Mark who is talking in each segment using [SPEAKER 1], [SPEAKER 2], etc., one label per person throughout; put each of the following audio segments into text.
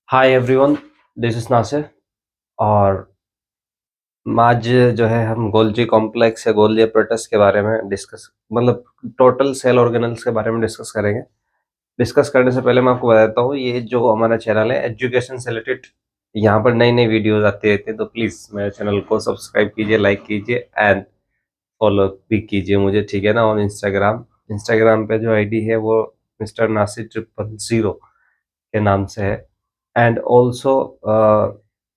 [SPEAKER 1] Hi everyone, this is Nasir. और आज जो है हम गोल्जी कॉम्प्लेक्स या गोल्जी apparatus के बारे में डिस्कस मतलब टोटल सेल ऑर्गेनल्स के बारे में डिस्कस करेंगे। डिस्कस करने से पहले मैं आपको बता देता हूँ, ये जो हमारा चैनल है एजुकेशन से रिलेटेड, यहाँ पर नई नई वीडियोज आती रहती है, तो प्लीज़ मेरे चैनल को सब्सक्राइब कीजिए, लाइक कीजिए एंड फॉलो भी कीजिए मुझे, ठीक है ना। और इंस्टाग्राम पे जो आईडी है वो मिस्टर नासिर 000 के नाम से है। एंड ऑल्सो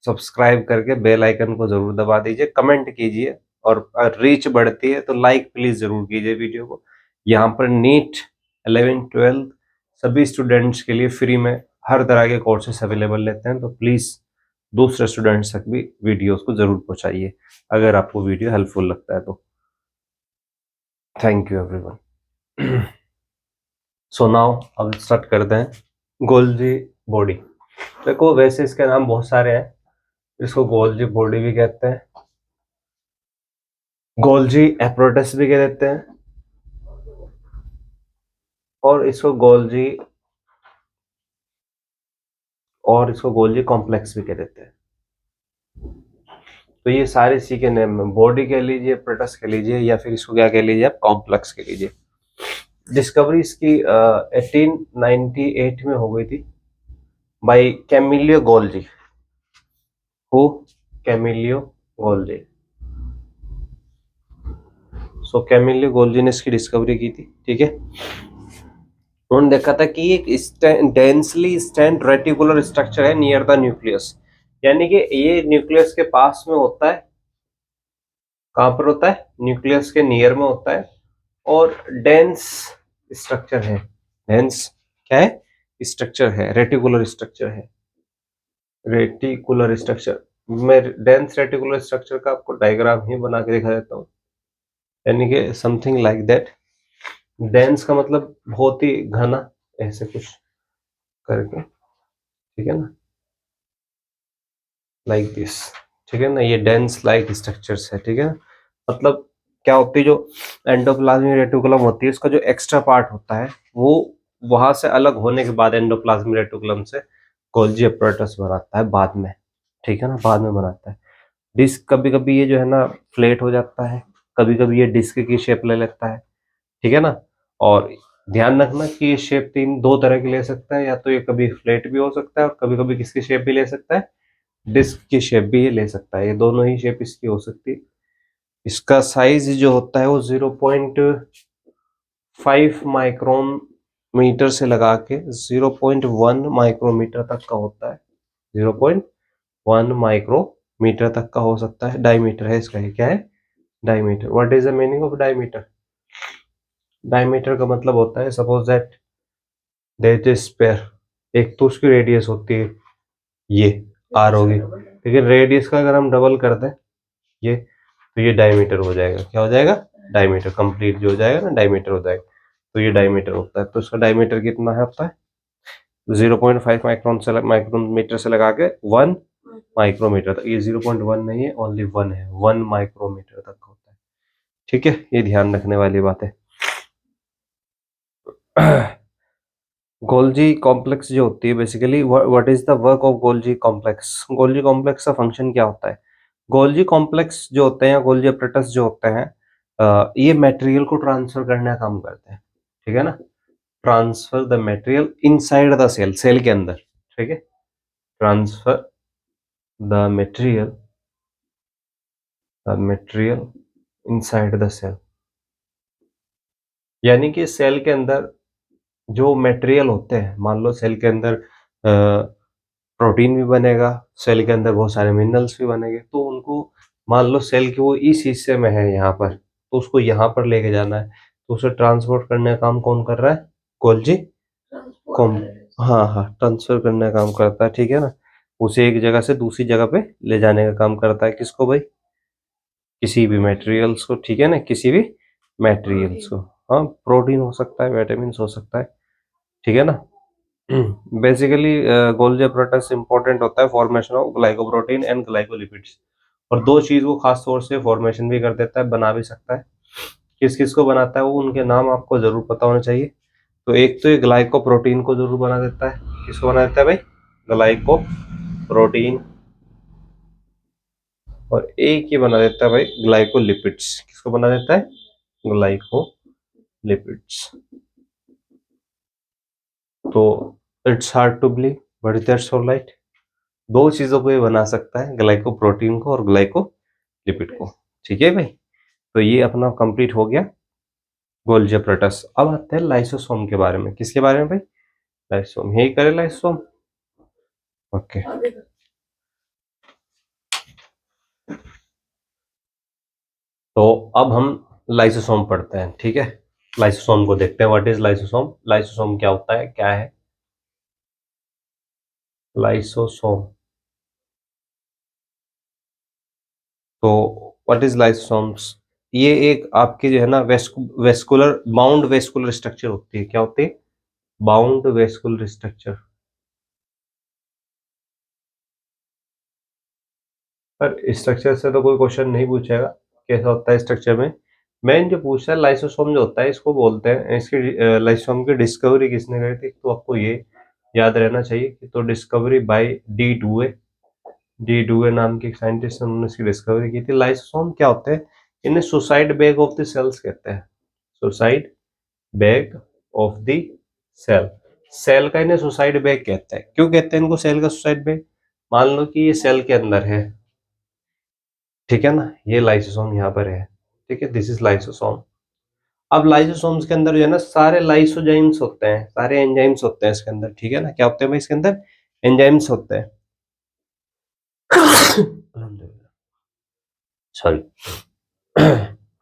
[SPEAKER 1] सब्सक्राइब करके बेल आइकन को जरूर दबा दीजिए, कमेंट कीजिए, और रीच बढ़ती है तो लाइक प्लीज जरूर कीजिए वीडियो को। यहाँ पर नीट 11th-12th सभी स्टूडेंट्स के लिए फ्री में हर तरह के कोर्सेस अवेलेबल रहते हैं, तो प्लीज दूसरे स्टूडेंट्स तक भी वीडियोस को जरूर पहुंचाइए अगर आपको वीडियो हेल्पफुल लगता है तो। Thank you everyone. So now अब स्टार्ट करते हैं गोल्जी बॉडी। देखो, वैसे इसके नाम बहुत सारे हैं। इसको गोल्जी बॉडी भी कहते हैं, गोल्जी एप्रोटस भी कह देते हैं, और इसको गोल्जी कॉम्प्लेक्स भी कह देते हैं। तो ये सारे इसी के नेम में, बॉडी कह लीजिए, एप्रोटस कह लीजिए, या फिर इसको क्या कह लीजिए आप, कॉम्प्लेक्स कह लीजिए। डिस्कवरी इसकी 1898 में हो गई थी by Camillo Golgi. Who? Camillo Golgi. So Camillo Golgi ने इसकी डिस्कवरी की थी, ठीक है। उन्होंने देखा था कि एक डेंसली स्टैंड रेटिकुलर स्ट्रक्चर है नियर द न्यूक्लियस, यानी कि ये न्यूक्लियस के पास में होता है। कहां पर होता है? न्यूक्लियस के नियर में होता है, और डेंस स्ट्रक्चर है। डेंस क्या है? स्ट्रक्चर है, रेटिकुलर स्ट्रक्चर है। रेटिकुलर स्ट्रक्चर, मैं डेंस रेटिकुलर स्ट्रक्चर का आपको डायग्राम ही बना के दिखा देता हूँ, यानी कि समथिंग लाइक दैट। डेंस का मतलब बहुत ही घना, ऐसे कुछ करके, ठीक है ना, लाइक दिस, ठीक है ना। ये डेंस लाइक स्ट्रक्चर्स है, ठीक है ना। मतलब क्या होती है, जो एंडोप्लाज्मिक रेटिकुलम होती है, इसका जो एक्स्ट्रा पार्ट होता है वो वहां से अलग होने के बाद एंडोप्लाज्मिक रेटिकुलम से गोल्जी apparatus बनाता है बाद में, ठीक है ना, बाद में बनाता है। डिस्क कभी कभी ये जो है ना फ्लैट हो जाता है, कभी कभी ये डिस्क की शेप ले लेता है, ठीक है ना। और ध्यान रखना कि ये शेप दो तरह की ले सकता है, या तो ये कभी फ्लैट भी हो सकता है और कभी कभी किसकी शेप भी ले सकता है, डिस्क की शेप भी ये ले सकता है। ये दोनों ही शेप इसकी हो सकती है। इसका साइज जो होता है वो 0.5 माइक्रोमीटर से लगा के 0.1 माइक्रोमीटर तक का होता है। 0.1 माइक्रोमीटर तक का हो सकता है। डायमीटर है इसका, क्या है? Diameter. What is the meaning of diameter? Diameter का मतलब होता है, suppose that there is sphere, एक तो उसकी रेडियस होती है, ये आर होगी, लेकिन रेडियस का अगर हम डबल कर दें ये, तो ये डायमीटर हो जाएगा। क्या हो जाएगा? डायमीटर। कंप्लीट जो हो जाएगा ना, डायमीटर हो जाएगा। तो ये डायमीटर होता है। तो इसका डायमीटर कितना है होता है? 0.5 माइक्रोमीटर से लगा के 1 माइक्रोमीटर तक। ये 0.1 नहीं है, ओनली 1 है, 1 माइक्रोमीटर तक होता है, ठीक है। ये ध्यान रखने वाली बात है। गोल्जी कॉम्प्लेक्स जो होती है, basically what is the work of Golgi complex? Golgi complex का फंक्शन क्या होता है? गोल्जी कॉम्प्लेक्स जो होते हैं, गोल्जी apparatus जो होते हैं, ये मटेरियल को ट्रांसफर करने का काम करते हैं, ठीक है ना। Transfer the material inside the cell, cell के अंदर, ठीक है। Transfer the material inside the cell, यानी कि सेल के अंदर जो मटेरियल होते हैं, मान लो सेल के अंदर प्रोटीन भी बनेगा, सेल के अंदर बहुत सारे मिनरल्स भी बनेंगे, तो उनको मान लो सेल के वो इस हिस्से में है यहाँ पर, तो उसको यहाँ पर लेके जाना है, तो उसे ट्रांसपोर्ट करने का काम कौन कर रहा है? गोल्जी कॉम हाँ हाँ, ट्रांसफर करने का काम करता है, ठीक है ना। उसे एक जगह से दूसरी जगह पे ले जाने का काम करता है। किसको भाई? किसी भी मटेरियल्स को, ठीक है ना, किसी भी मटेरियल्स को। हाँ, प्रोटीन हो सकता है, विटामिन हो सकता है, ठीक है ना। बेसिकली गोल्जी apparatus इंपॉर्टेंट होता है formation of glycoprotein and glycolipids, और दो चीज को खास तौर से फॉर्मेशन भी कर देता है, बना भी सकता है। किस किस को बनाता है वो, उनके नाम आपको जरूर पता होना चाहिए। तो एक तो ये ग्लाइकोप्रोटीन को जरूर बना देता है। किसको बना देता है भाई? ग्लाइकोप्रोटीन, और एक ये बना देता है भाई ग्लाइकोलिपिड्स। किसको बना देता है? ग्लाइकोलिपिड्स। तो it's hard to believe but that's so light. दो चीजों को ये बना सकता है, ग्लाइकोप्रोटीन को और ग्लाइकोलिपिड को। ठीक है भाई, तो ये अपना कंप्लीट हो गया गोल्जी apparatus। अब आते हैं लाइसोसोम के बारे में। किसके बारे में भाई? लाइसोसोम। यही करे लाइसोसोम। ओके, तो अब हम लाइसोसोम पढ़ते हैं। ठीक है, लाइसोसोम को देखते हैं। What is lysosome? लाइसोसोम क्या होता है, क्या है लाइसोसोम? तो व्हाट इज लाइसोसोम्स? ये एक आपकी जो है ना वेस्कुलर बाउंड वेस्कुलर स्ट्रक्चर होती है। क्या होती है? Bound vascular structure. पर स्ट्रक्चर से तो कोई क्वेश्चन नहीं पूछेगा कैसा होता है स्ट्रक्चर में। मेन जो पूछा है लाइसोसोम जो होता है, इसको बोलते हैं, इसकी लाइसोसोम की डिस्कवरी किसने करी थी? तो आपको ये याद रहना चाहिए कि तो डिस्कवरी बाय डी डुए नाम के साइंटिस्ट ने उन्होंने इसकी डिस्कवरी की थी। लाइसोसोम क्या होते हैं? इन्हें suicide bag of the cells कहते हैं। Suicide bag of the cell. Cell का इन्हें सुसाइड बैग कहते हैं। क्यों कहते हैं इनको सेल का सुसाइड बैग? मान लो कि ये सेल के अंदर है, ठीक है ना, ये लाइसोसोम यहाँ पर है। ठीक है, दिस इज लाइसोसोम। अब लाइसोसोम्स के अंदर जो है ना सारे लाइसोजाइम्स होते हैं, सारे एंजाइम्स होते हैं इसके अंदर। ठीक है ना, क्या होते हैं भाई इसके अंदर? एंजाइम्स होते हैं। सॉरी।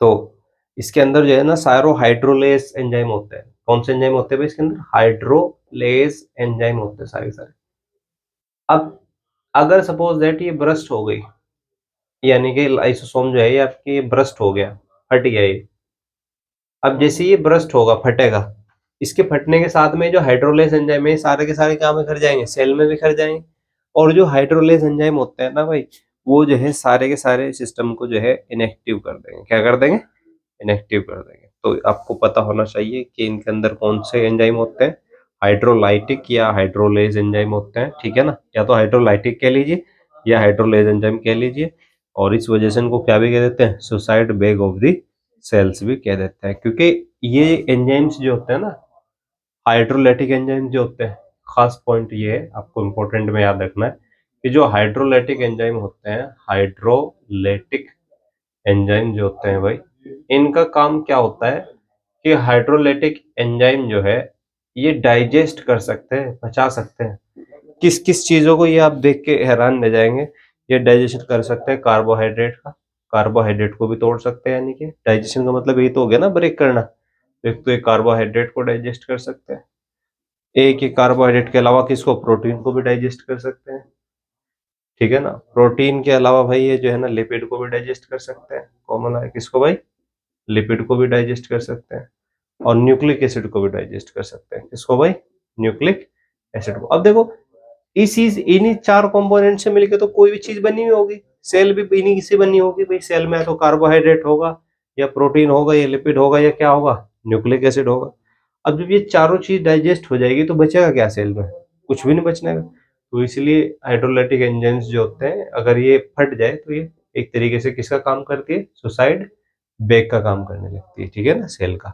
[SPEAKER 1] तो इसके अंदर जो है ना सारो हाइड्रोलेस एंजाइम होते हैं। कौन से एंजाइम होते हैं भाई इसके अंदर? हाइड्रोलेस एंजाइम होते हैं सारे सारे। अब अगर सपोज दैट ये ब्रस्ट हो गई, यानी कि लाइसोसोम जो है ये आपकी ब्रस्ट हो गया, फट गया ये। अब जैसे ये ब्रस्ट होगा, फटेगा, इसके फटने के साथ में जो हाइड्रोलेस एंजाइम है सारे के सारे क्या में कर जाएंगे? सेल में भी कर जाएंगे। और जो हाइड्रोलेस एंजाइम होते हैं ना भाई, वो जो है सारे के सारे सिस्टम को जो है इनएक्टिव कर देंगे। क्या कर देंगे? इनएक्टिव कर देंगे। तो आपको पता होना चाहिए कि इनके अंदर कौन से एंजाइम होते हैं। हाइड्रोलाइटिक या हाइड्रोलेज एंजाइम होते हैं। ठीक है ना, या तो हाइड्रोलाइटिक कह लीजिए या हाइड्रोलेज एंजाइम कह लीजिए। और इस वजह से इनको क्या भी कह देते हैं? Suicide bag of the cells भी कह देते हैं। क्योंकि ये एंजाइम्स जो होते हैं ना, हाइड्रोलाइटिक एंजाइम जो होते हैं, खास पॉइंट ये है आपको इंपॉर्टेंट में याद रखना है कि जो हाइड्रोलाइटिक एंजाइम होते हैं, हाइड्रोलाइटिक एंजाइम जो होते हैं भाई, इनका काम क्या होता है कि हाइड्रोलाइटिक एंजाइम जो है ये डाइजेस्ट कर सकते हैं, पचा सकते हैं। किस किस चीजों को? ये आप देख के हैरान रह जाएंगे। ये डाइजेशन कर सकते हैं कार्बोहाइड्रेट का, कार्बोहाइड्रेट को भी तोड़ सकते हैं। यानी कि डाइजेशन का मतलब यही तो हो गया ना, ब्रेक करना। एक तो एक कार्बोहाइड्रेट को डाइजेस्ट कर सकते हैं, एक ही कार्बोहाइड्रेट के अलावा किसको? प्रोटीन को भी डाइजेस्ट कर सकते हैं। ठीक है ना, प्रोटीन के अलावा भाई ये जो है ना लिपिड को भी डाइजेस्ट कर सकते हैं। कॉमन है किसको भाई? लिपिड को भी डाइजेस्ट कर सकते हैं। और न्यूक्लिक एसिड को भी डाइजेस्ट कर सकते हैं। किसको भाई? न्यूक्लिक एसिड को। अब देखो, इन्हीं चार कंपोनेंट से मिलकर तो कोई भी चीज बनी हुई होगी। सेल भी इन्हीं से बनी होगी भाई। सेल में तो कार्बोहाइड्रेट होगा, या प्रोटीन होगा, या लिपिड होगा, या क्या होगा? न्यूक्लिक एसिड होगा। अब जब ये चारों चीज डाइजेस्ट हो जाएगी तो बचेगा क्या सेल में? कुछ भी नहीं बचने का। तो इसलिए हाइड्रोलाइटिक एंजाइम्स जो होते हैं, अगर ये फट जाए तो ये एक तरीके से किसका काम करती है? सुसाइड बैग का काम करने लगती है। ठीक है ना, सेल का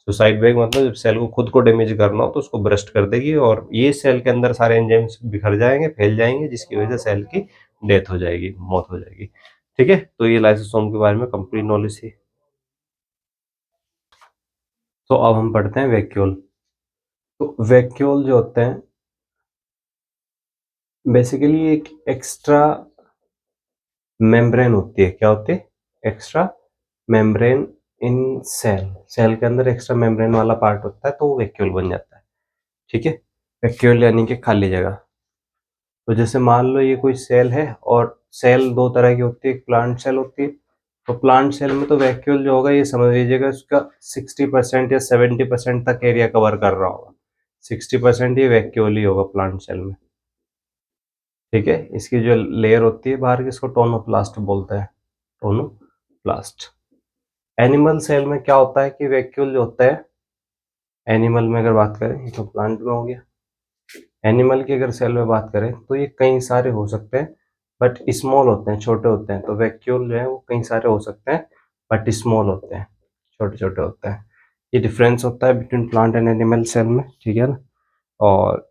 [SPEAKER 1] सुसाइड बैग मतलब जब सेल को खुद को डैमेज करना हो तो उसको ब्रस्ट कर देगी, और ये सेल के अंदर सारे एंजाइम्स बिखर जाएंगे, फैल जाएंगे, जिसकी वजह से सेल की डेथ हो जाएगी, मौत हो जाएगी। ठीक है, तो ये लाइसोसोम के बारे में कंप्लीट नॉलेज थी। तो अब हम पढ़ते हैं वैक्यूल। तो वैक्यूल जो होते हैं बेसिकली एक एक्स्ट्रा मेम्ब्रेन होती है। क्या होती है? Extra membrane in cell. Cell के अंदर एक्स्ट्रा मेम्ब्रेन वाला पार्ट होता है, तो वो वैक्यूल बन जाता है। ठीक है, वैक्यूल यानी कि खाली जगह। तो जैसे मान लो ये कोई सेल है, और सेल दो तरह की होती है, एक प्लांट सेल होती है। तो प्लांट सेल में तो वैक्यूल जो होगा ये समझ लीजिएगा उसका 60% या 70% तक एरिया कवर कर रहा होगा। 60% ये वैक्यूल ही होगा प्लांट सेल में। ठीक है, इसकी जो लेयर होती है बाहर की, इसको टोनोप्लास्ट बोलते हैं, टोनोप्लास्ट। एनिमल सेल में क्या होता है कि वैक्यूल जो होता है, एनिमल में अगर बात करें, ये तो प्लांट में हो गया, एनिमल की अगर सेल में बात करें तो ये कई सारे हो सकते हैं, बट स्मॉल होते हैं, छोटे होते हैं। तो वैक्यूल जो है वो कई सारे हो सकते हैं, बट स्मॉल होते हैं, छोटे छोटे होते हैं। ये डिफरेंस होता है between plant and animal cell में, ठीक है ना। और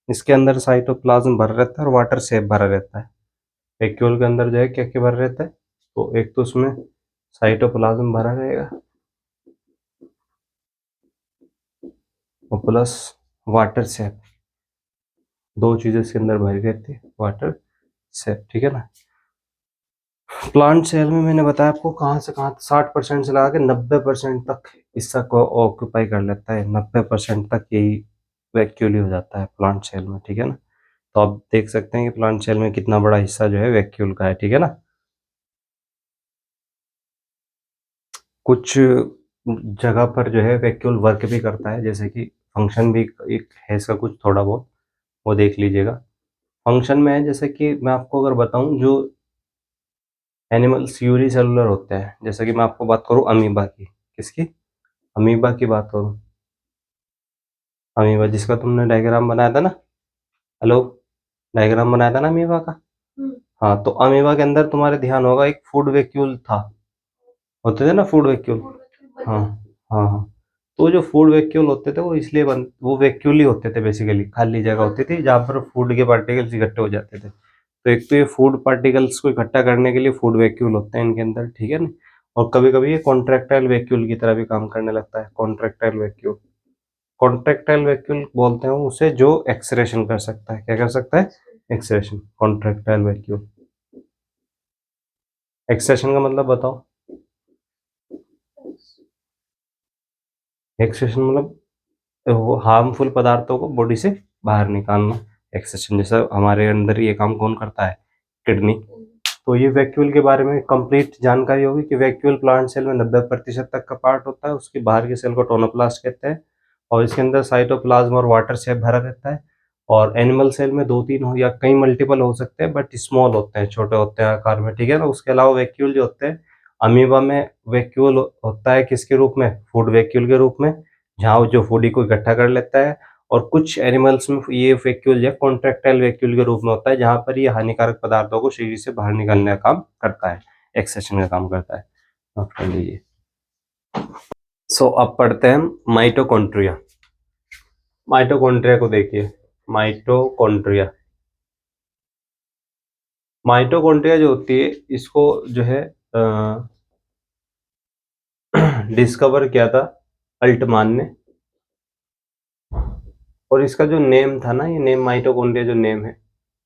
[SPEAKER 1] इसके अंदर साइटोप्लाज्म भरा रहता है और वाटर सेप भरा रहता है। वैक्यूल के अंदर जो है क्या क्या भरा रहता है, तो एक तो उसमें साइटोप्लाज्म भरा रहेगा और प्लस वाटर सेप, दो चीजें इसके अंदर भरी रहती है, वाटर सेप, ठीक है ना। प्लांट सेल में मैंने बताया आपको कहाँ से कहाँ 60% से लगा के 90% तक हिस्सा को ऑक्यूपाई कर लेता है। 90% तक यही वैक्यूल हो जाता है प्लांट सेल में, ठीक है ना। तो आप देख सकते हैं कि प्लांट सेल में कितना बड़ा हिस्सा जो है वैक्यूल का है, ठीक है ना। कुछ जगह पर जो है वैक्यूल वर्क भी करता है, जैसे कि फंक्शन भी एक है इसका कुछ थोड़ा बहुत, वो देख लीजिएगा। फंक्शन में है जैसे कि मैं आपको अगर बताऊं, जो एनिमल्स यूनिसेलुलर होते हैं, जैसे कि मैं आपको बात करूं अमीबा की, किसकी, अमीबा की बात करूं, अमीबा जिसका तुमने डायग्राम बनाया था ना, हेलो, डायग्राम बनाया था ना अमीबा का। हाँ, तो अमीबा के अंदर तुम्हारे ध्यान होगा एक फूड वैक्यूल था, होते थे ना फूड वैक्यूल। हाँ हाँ हाँ। तो जो फूड वैक्यूल होते थे वो इसलिए वो वैक्यूल ही होते थे, बेसिकली खाली जगह होती थी जहाँ पर फूड के पार्टिकल्स इकट्ठे हो जाते थे। तो एक तो ये फूड पार्टिकल्स को इकट्ठा करने के लिए फूड वैक्यूल होते हैं इनके अंदर, ठीक है ना। और कभी कभी ये कॉन्ट्रैक्टाइल वैक्यूल की तरह भी काम करने लगता है, कॉन्ट्रैक्टाइल वैक्यूल। कॉन्ट्रैक्टाइल वैक्यूल बोलते हैं उसे जो एक्सरेशन कर सकता है, क्या कर सकता है, एक्सरेशन, कॉन्ट्रैक्टाइल वैक्यूल। एक्सरेशन का मतलब बताओ। एक्सरेशन मतलब वो हार्मफुल पदार्थों को बॉडी से बाहर निकालना, एक्सरेशन। जैसा हमारे अंदर ये काम कौन करता है, किडनी। तो ये वैक्यूल के बारे में कंप्लीट जानकारी होगी कि वैक्यूल प्लांट सेल में 90% तक का पार्ट होता है। उसके बाहर के सेल को टोनोप्लास्ट कहते हैं और इसके अंदर साइटोप्लाज्म और वाटर सेप भरा रहता है। और एनिमल सेल में दो तीन हो या कई मल्टीपल हो सकते हैं, बट स्मॉल होते हैं, छोटे होते हैं आकार में, ठीक है ना। उसके अलावा वैक्यूल जो होते हैं, अमीबा में वैक्यूल होता है किसके रूप में, फूड वैक्यूल के रूप में, जहाँ वो जो फूड को इकट्ठा कर लेता है। और कुछ एनिमल्स में ये वैक्यूल जो है कॉन्ट्रैक्टाइल वैक्यूल के रूप में होता है, जहाँ पर ये हानिकारक पदार्थों को शरीर से बाहर निकालने का काम करता है, एक्सेशन का काम करता है। नोट कर लीजिए। सो अब पढ़ते हैं माइटोकॉन्ड्रिया। माइटोकॉन्ड्रिया को देखिए, माइटोकॉन्ड्रिया, माइटोकॉन्ड्रिया जो होती है इसको जो है डिस्कवर किया था अल्टमान ने। और इसका जो नेम था ना, ये नेम माइटोकॉन्ड्रिया जो नेम है,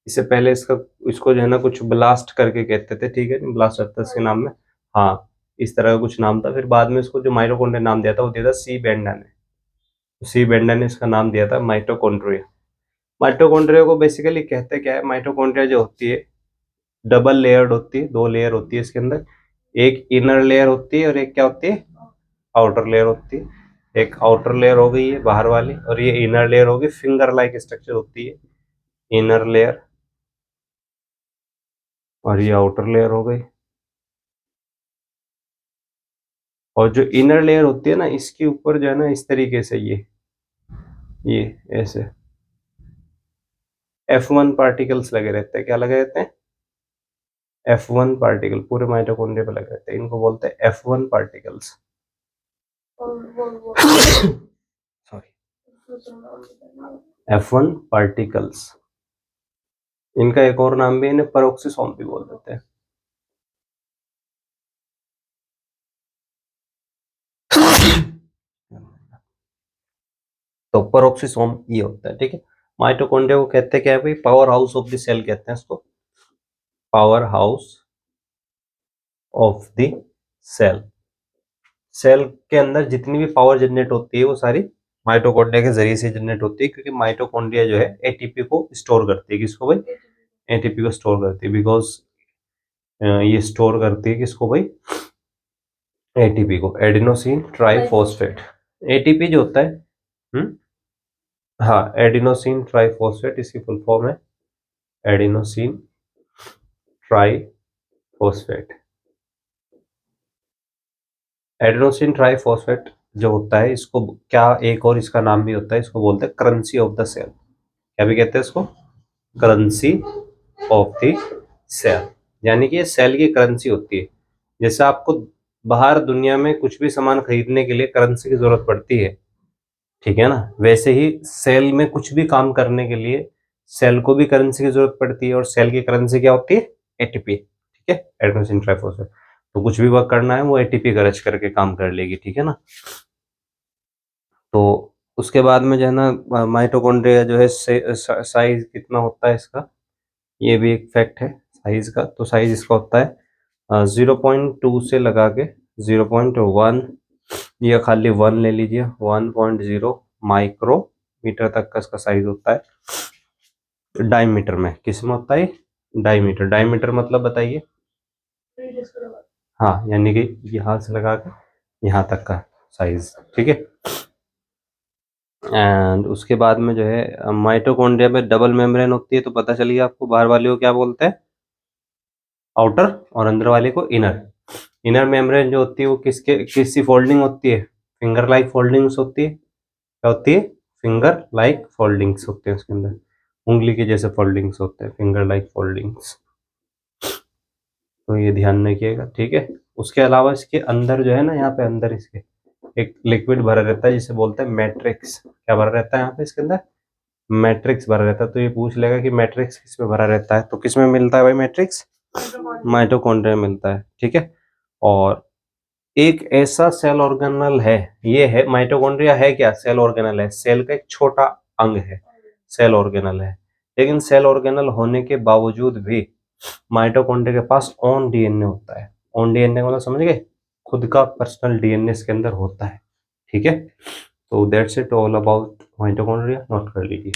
[SPEAKER 1] इससे पहले इसको जो है ना कुछ ब्लास्ट करके कहते थे, ठीक है, ब्लास्ट रहता है इसके नाम में। हाँ, इस तरह का कुछ नाम था। फिर बाद में इसको जो माइटोकॉन्ड्रिया नाम दिया था वो दिया था सी बेंडा ने। सी बेंडा ने इसका नाम दिया था माइटोकॉन्ड्रिया। माइटोकॉन्ड्रिया को बेसिकली कहते क्या है, माइटोकॉन्ड्रिया जो होती है डबल लेयर्ड होती है, दो लेयर होती है इसके अंदर। एक इनर लेयर होती है और एक क्या होती है, आउटर लेयर होती है। एक आउटर लेयर हो गई है बाहर वाली, और ये इनर लेयर होगी, फिंगर लाइक स्ट्रक्चर होती है, इनर लेयर, और ये आउटर लेयर हो गई। और जो इनर लेयर होती है ना, इसके ऊपर जो है ना इस तरीके से ये ऐसे F1 पार्टिकल्स लगे रहते हैं। क्या लगे रहते हैं, F1 पार्टिकल पूरे माइटोकॉन्ड्रिया पे लगे रहते हैं। इनको बोलते हैं F1 particles. Sorry, F1 particles. इनका एक और नाम भी, इन्हें पेरोक्सिसोम भी बोल देते हैं। तो पेरोक्सिसोम ये होता है, ठीक है। माइटोकॉन्ड्रिया को कहते हैं क्या है भाई, power house of the cell कहते हैं इसको, power house of the cell. Cell के अंदर जितनी भी पावर जनरेट होती है वो सारी माइटोकॉन्ड्रिया के जरिए से जनरेट होती है, क्योंकि माइटोकॉन्ड्रिया जो है एटीपी को स्टोर करती है। किसको भाई, एटीपी को स्टोर करती है, बिकॉज ये स्टोर करती है किसको भाई, एटीपी को, एडिनोसिन ट्राइफॉस्फेट। एटीपी जो होता है, हाँ, एडिनोसिन ट्राइफॉस्फेट इसकी फुल फॉर्म है, एडिनोसिन ट्राइफॉस्फेट। एडिनोसिन ट्राइफॉस्फेट जो होता है, इसको क्या एक और इसका नाम भी होता है, इसको बोलते हैं करेंसी ऑफ द सेल। क्या भी कहते हैं इसको, करेंसी ऑफ द सेल, यानी कि ये सेल की करेंसी होती है। जैसे आपको बाहर दुनिया में कुछ भी सामान खरीदने के लिए करेंसी की जरूरत पड़ती है, ठीक है ना, वैसे ही सेल में कुछ भी काम करने के लिए सेल को भी करेंसी की जरूरत पड़ती है, और सेल की करेंसी क्या होती है, एटीपी, ठीक है, एडेनोसिन ट्राइफॉस्फेट। तो कुछ भी वर्क करना है वो एटीपी खर्च करके काम कर लेगी, ठीक है ना। तो उसके बाद में जो है ना माइटोकॉन्ड्रिया जो है साइज कितना होता है इसका, ये भी एक फैक्ट है साइज का। तो साइज इसका होता है 0.2 से लगा के 0.1, या खाली 1 ले लीजिए, 1.0 माइक्रोमीटर तक का इसका साइज होता है। डायमीटर में किस में होता है, डायमीटर, डायमीटर मतलब बताइए। हाँ, यानी कि यहाँ से लगा के यहाँ तक का साइज, ठीक है। एंड उसके बाद में जो है माइटोकॉन्ड्रिया में डबल मेम्ब्रेन होती है, तो पता चलिए आपको बाहर वाले को क्या बोलते हैं, आउटर, और अंदर वाले को इनर। इनर मेम्ब्रेन जो होती है वो किसकी फोल्डिंग होती है, फिंगर लाइक फोल्डिंग्स होती है। क्या होती है, फिंगर लाइक फोल्डिंग्स होते हैं उसके अंदर, उंगली के जैसे फोल्डिंग्स होते हैं, फिंगर लाइक फोल्डिंग्स। तो ये ध्यान रखिएगा, ठीक है। उसके अलावा इसके अंदर जो है ना, यहाँ पे अंदर इसके एक लिक्विड भरा रहता है जिसे बोलते हैं मैट्रिक्स। क्या भरा रहता है यहाँ पे इसके अंदर, मैट्रिक्स भरा रहता है। तो ये पूछ लेगा कि मैट्रिक्स किस में भरा रहता है, तो किस में मिलता है भाई मैट्रिक्स, माइटोकॉन्ड्रिया में मिलता है, ठीक है। और एक ऐसा सेल ऑर्गेनल है, ये है माइटोकॉन्ड्रिया, है क्या, सेल ऑर्गेनल है, सेल का एक छोटा अंग है, सेल ऑर्गेनल है। लेकिन सेल ऑर्गेनल होने के बावजूद भी माइटोकॉन्ड्रिया के पास ओन डीएनए होता है। ओन डीएनए मतलब समझ गए, खुद का पर्सनल डीएनए इसके अंदर होता है, ठीक है। तो that's it all about mitochondria, note कर लीजिए।